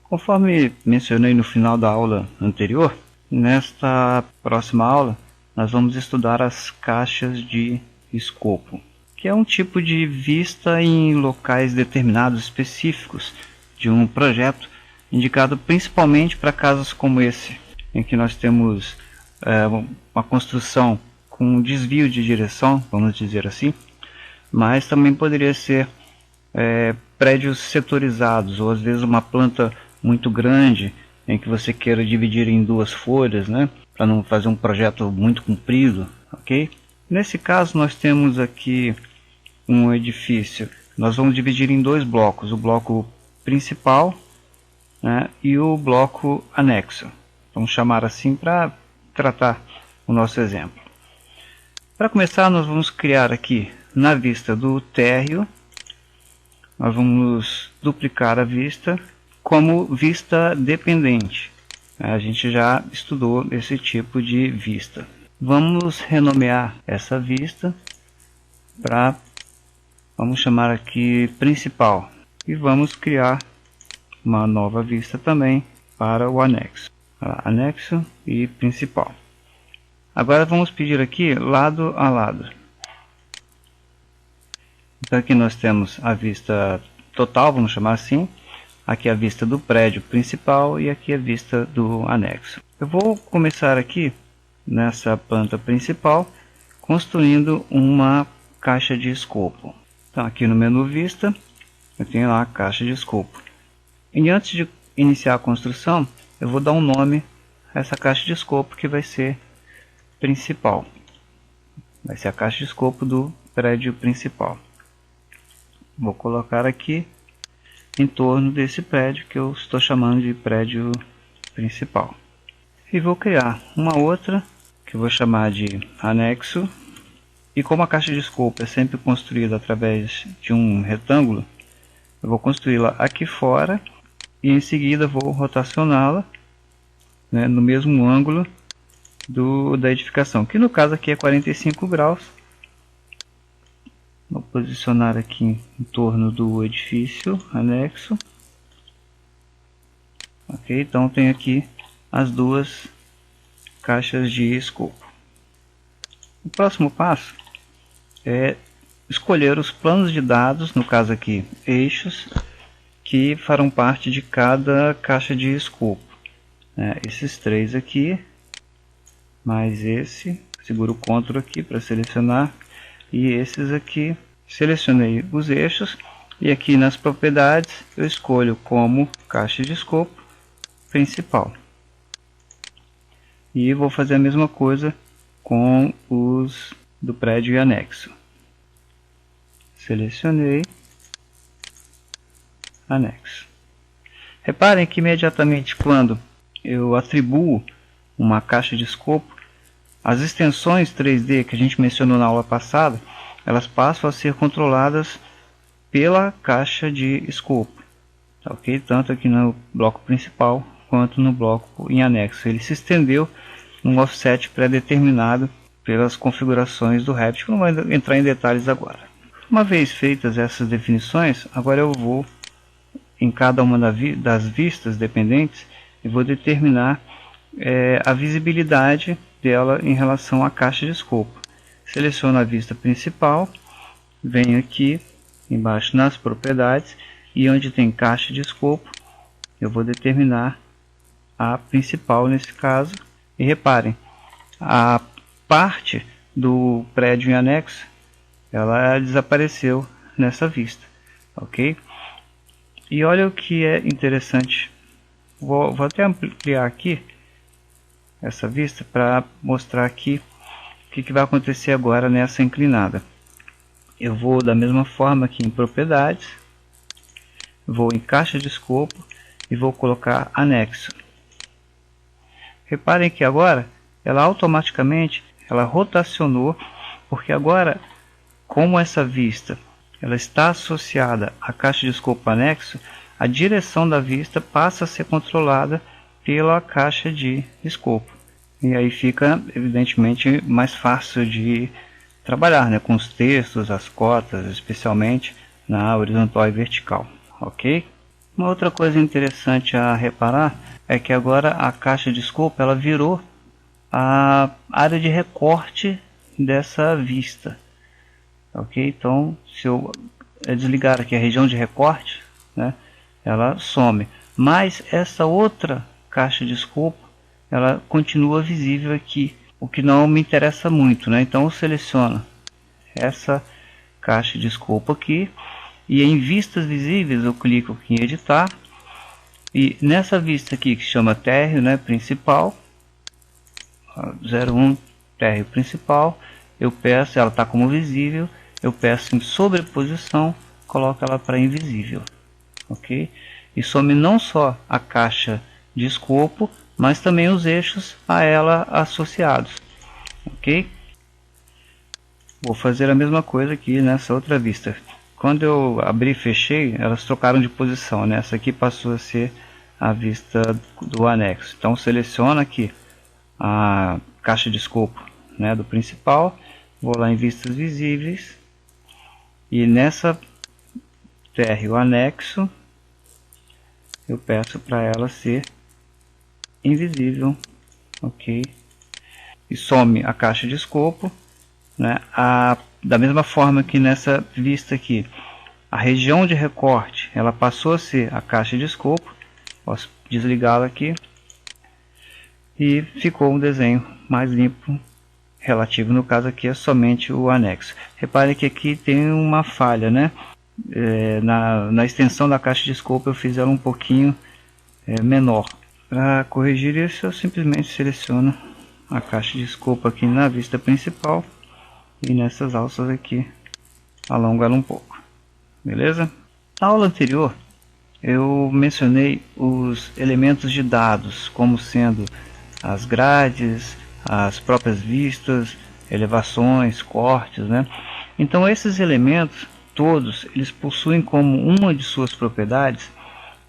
Conforme mencionei no final da aula anterior, nesta próxima aula nós vamos estudar as caixas de escopo, que é um tipo de vista em locais determinados específicos de um projeto, indicado principalmente para casos como esse, em que nós temos uma construção com um desvio de direção, vamos dizer assim, mas também poderia ser prédios setorizados, ou às vezes uma planta muito grande em que você queira dividir em duas folhas, né, para não fazer um projeto muito comprido, ok? Nesse caso nós temos aqui um edifício, nós vamos dividir em dois blocos, o bloco principal, né, e o bloco anexo, vamos chamar assim para tratar o nosso exemplo. Para começar, nós vamos criar aqui na vista do térreo, nós vamos duplicar a vista como vista dependente. A gente já estudou esse tipo de vista. Vamos renomear essa vista para, vamos chamar aqui principal. E vamos criar uma nova vista também para o anexo. Anexo e principal. Agora vamos pedir aqui lado a lado. Então aqui nós temos a vista total, vamos chamar assim. Aqui a vista do prédio principal e aqui a vista do anexo. Eu vou começar aqui nessa planta principal construindo uma caixa de escopo. Então aqui no menu vista eu tenho lá a caixa de escopo. E antes de iniciar a construção eu vou dar um nome a essa caixa de escopo, que vai ser principal. Vai ser a caixa de escopo do prédio principal. Vou colocar aqui em torno desse prédio que eu estou chamando de prédio principal. E vou criar uma outra que eu vou chamar de anexo. E como a caixa de escopo é sempre construída através de um retângulo, eu vou construí-la aqui fora e em seguida vou rotacioná-la, né, no mesmo ângulo da edificação, que no caso aqui é 45 graus. Vou posicionar aqui em torno do edifício anexo. Ok, então tem aqui as duas caixas de escopo. O próximo passo é escolher os planos de dados, no caso aqui eixos, que farão parte de cada caixa de escopo. Esses três aqui, mais esse, seguro o Ctrl aqui para selecionar. E esses aqui, selecionei os eixos e aqui nas propriedades eu escolho como caixa de escopo principal. E vou fazer a mesma coisa com os do prédio e anexo. Selecionei, anexo. Reparem que imediatamente quando eu atribuo uma caixa de escopo, as extensões 3D que a gente mencionou na aula passada, elas passam a ser controladas pela caixa de escopo. Tá, ok? Tanto aqui no bloco principal quanto no bloco em anexo. Ele se estendeu num offset pré-determinado pelas configurações do Revit, que não vou entrar em detalhes agora. Uma vez feitas essas definições, agora eu vou em cada uma das vistas dependentes e vou determinar a visibilidade dela em relação à caixa de escopo. Seleciono a vista principal, venho aqui embaixo nas propriedades e onde tem caixa de escopo eu vou determinar a principal nesse caso. E reparem, a parte do prédio em anexo ela desapareceu nessa vista, ok? E olha o que é interessante, vou até ampliar aqui essa vista para mostrar aqui o que vai acontecer agora nessa inclinada. Eu vou da mesma forma aqui em propriedades, vou em caixa de escopo e vou colocar anexo. Reparem que agora ela automaticamente rotacionou, porque agora, como essa vista ela está associada à caixa de escopo anexo, a direção da vista passa a ser controlada pela caixa de escopo. E aí fica evidentemente mais fácil de trabalhar, né, com os textos, as cotas, especialmente na horizontal e vertical, ok? Uma outra coisa interessante a reparar é que agora a caixa de escopo ela virou a área de recorte dessa vista. Ok? Então, se eu desligar aqui a região de recorte, né, ela some. Mas essa outra caixa de escopo ela continua visível aqui, o que não me interessa muito, né? Então eu seleciono essa caixa de escopo aqui e em vistas visíveis eu clico aqui em editar e nessa vista aqui que chama térreo, né, principal 01 térreo principal, eu peço, ela está como visível, eu peço em sobreposição, coloco ela para invisível, ok? E some não só a caixa de escopo, mas também os eixos a ela associados, ok? Vou fazer a mesma coisa aqui nessa outra vista. Quando eu abri e fechei, elas trocaram de posição, né? Essa aqui passou a ser a vista do anexo. Então seleciono aqui a caixa de escopo, né, do principal, vou lá em vistas visíveis e nessa térreo anexo eu peço para ela ser invisível, ok? E some a caixa de escopo, né? Da mesma forma que nessa vista aqui, a região de recorte ela passou a ser a caixa de escopo, posso desligá-la aqui e ficou um desenho mais limpo, relativo, no caso aqui é somente o anexo. Repare que aqui tem uma falha, né? Na extensão da caixa de escopo eu fiz ela um pouquinho menor. Para corrigir isso eu simplesmente seleciono a caixa de escopo aqui na vista principal e nessas alças aqui alongo ela um pouco, beleza? Na aula anterior eu mencionei os elementos de dados como sendo as grades, as próprias vistas, elevações, cortes, né? Então esses elementos todos eles possuem como uma de suas propriedades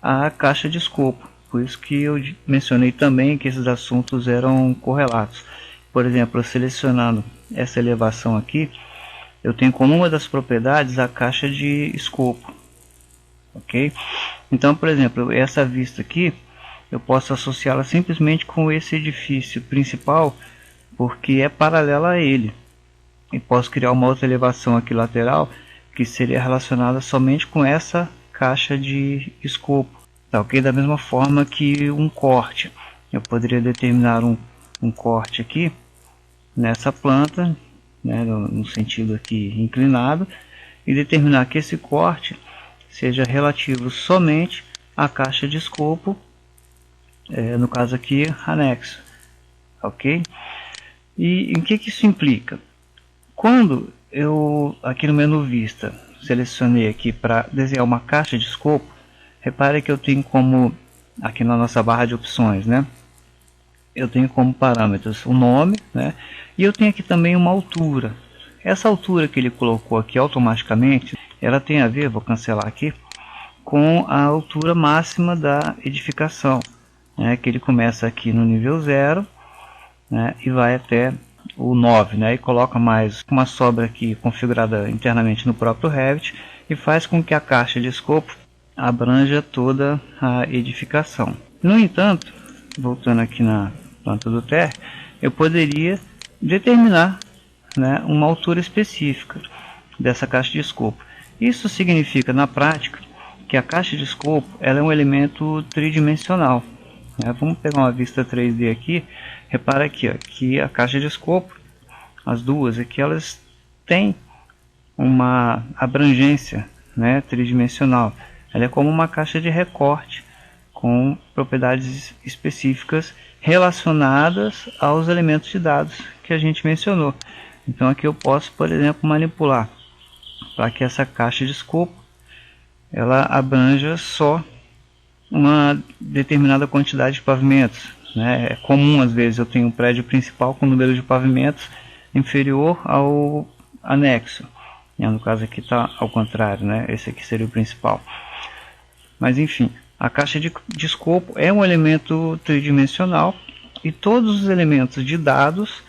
a caixa de escopo. Por isso que eu mencionei também que esses assuntos eram correlatos. Por exemplo, eu selecionando essa elevação aqui, eu tenho como uma das propriedades a caixa de escopo, ok? Então, por exemplo, essa vista aqui eu posso associá-la simplesmente com esse edifício principal, porque é paralela a ele. E posso criar uma outra elevação aqui lateral que seria relacionada somente com essa caixa de escopo. Tá, ok? Da mesma forma que um corte. Eu poderia determinar um corte aqui nessa planta, né, no sentido aqui inclinado, e determinar que esse corte seja relativo somente à caixa de escopo, no caso aqui anexo, ok? E em que isso implica? Quando eu aqui no menu vista selecionei aqui para desenhar uma caixa de escopo, repare que eu tenho como aqui na nossa barra de opções, né? Eu tenho como parâmetros o nome, né? E eu tenho aqui também uma altura. Essa altura que ele colocou aqui automaticamente, ela tem a ver, vou cancelar aqui, com a altura máxima da edificação, né? Que ele começa aqui no nível 0, né? E vai até o 9, né? E coloca mais uma sobra aqui configurada internamente no próprio Revit e faz com que a caixa de escopo abranja toda a edificação. No entanto, voltando aqui na planta do térreo, eu poderia determinar, né, uma altura específica dessa caixa de escopo. Isso significa na prática que a caixa de escopo ela é um elemento tridimensional, né? Vamos pegar uma vista 3D aqui. Repara aqui, ó, que a caixa de escopo, as duas aqui, elas têm uma abrangência, né, tridimensional. Ela é como uma caixa de recorte com propriedades específicas relacionadas aos elementos de dados que a gente mencionou. Então aqui eu posso, por exemplo, manipular para que essa caixa de escopo ela abranja só uma determinada quantidade de pavimentos, né? É comum às vezes eu tenho um prédio principal com número de pavimentos inferior ao anexo. No caso aqui está ao contrário, né? Esse aqui seria o principal. Mas enfim, a caixa de escopo é um elemento tridimensional e todos os elementos de dados,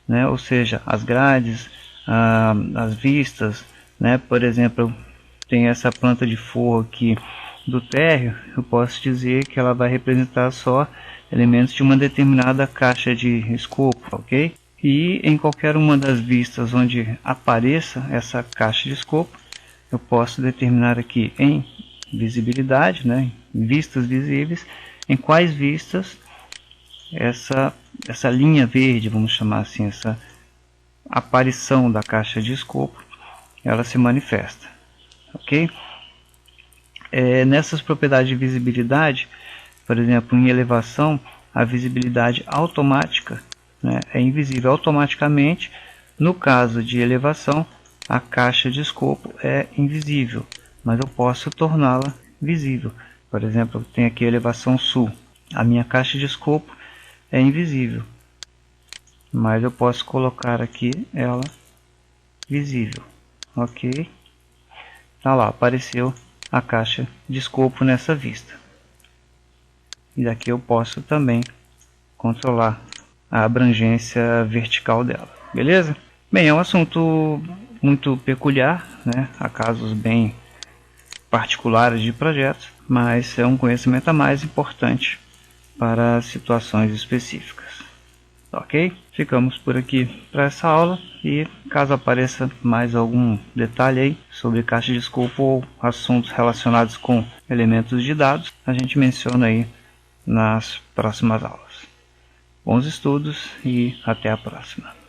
né, ou seja, as grades, as vistas, né, por exemplo, tem essa planta de forro aqui do térreo, eu posso dizer que ela vai representar só elementos de uma determinada caixa de escopo, ok? E em qualquer uma das vistas onde apareça essa caixa de escopo, eu posso determinar aqui em visibilidade, né, em vistas visíveis, em quais vistas essa linha verde, vamos chamar assim, essa aparição da caixa de escopo, ela se manifesta, ok? Nessas propriedades de visibilidade, por exemplo, em elevação, a visibilidade automática, né, é invisível automaticamente. No caso de elevação, a caixa de escopo é invisível, mas eu posso torná-la visível. Por exemplo, eu tenho aqui a elevação sul, a minha caixa de escopo é invisível, mas eu posso colocar aqui ela visível, ok? Tá lá, apareceu a caixa de escopo nessa vista. E daqui eu posso também controlar a abrangência vertical dela, beleza? Bem, é um assunto muito peculiar, né? Há casos bem particulares de projetos, mas é um conhecimento a mais importante para situações específicas. Ok? Ficamos por aqui para essa aula e caso apareça mais algum detalhe aí sobre caixa de escopo ou assuntos relacionados com elementos de dados, a gente menciona aí nas próximas aulas. Bons estudos e até a próxima.